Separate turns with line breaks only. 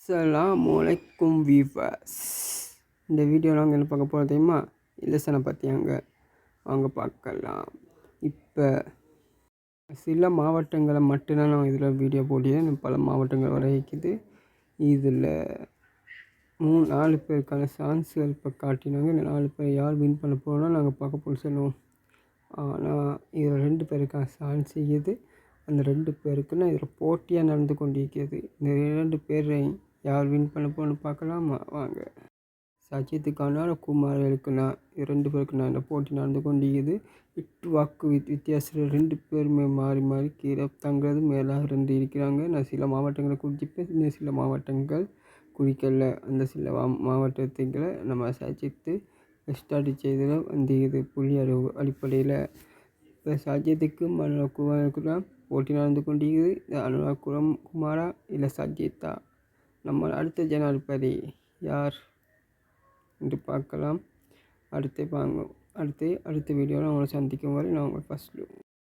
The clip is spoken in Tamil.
அஸ்ஸலாமுஅலைக்கும் வீவர்ஸ். இந்த வீடியோவில் நாங்கள் என்ன பார்க்க போகிறோம் தெரியுமா? எலெக்ஷனை பற்றியாங்க. வாங்க பார்க்கலாம். இப்போ சில மாவட்டங்களை மட்டும்தான் நான் இதில் வீடியோ போட்டிருக்கேன். பல மாவட்டங்கள் வரை இருக்குது. இதில் 4 பேருக்கான சான்ஸுகள் இப்போ காட்டினாங்க. இந்த 4 பேர் யார் வின் பண்ண போகிறோன்னா நாங்கள் பார்க்க போகிறோம் சொல்லுவோம். ஆனால் இதில் 2 பேருக்கான சான்ஸ் இருக்குது. அந்த 2 பேருக்குன்னா இதில் போட்டியாக நடந்து கொண்டிருக்கிறது. இந்த 2 பேரை யார் வின் பண்ண போகணுன்னு பார்க்கலாமா? வாங்க. சஜித்துக்கான குமார்களுக்கு நான் 2 பேருக்கு நான் இந்த போட்டி நடந்து கொண்டிருக்குது. 8 வாக்கு வித்தியாசத்தில் 2 பேருமே மாறி மாறி கீழே தங்கிறது மேலாக 2 இருக்கிறாங்க. நான் சில மாவட்டங்களை குறிப்பிட்டு இன்னும் சில மாவட்டங்கள் குறிக்கல. அந்த சில மாவட்டத்துக்களை நம்ம சஜித்து ஸ்டார்ட் செய்ததில் வந்து இது புள்ளி அடிப்படையில் இப்போ சஜித்துக்கு அனுராக் தான் போட்டி நடந்து கொண்டிருக்குது. அனுராக் குமாரா இல்லை சஜித்தா? நம்ம அடுத்த ஜனாதிபதி யார் என்று பார்க்கலாம். அடுத்த வீடியோவில் உங்களை சந்திக்கும் வரை நான் உங்கள் ஃபர்ஸ்ட்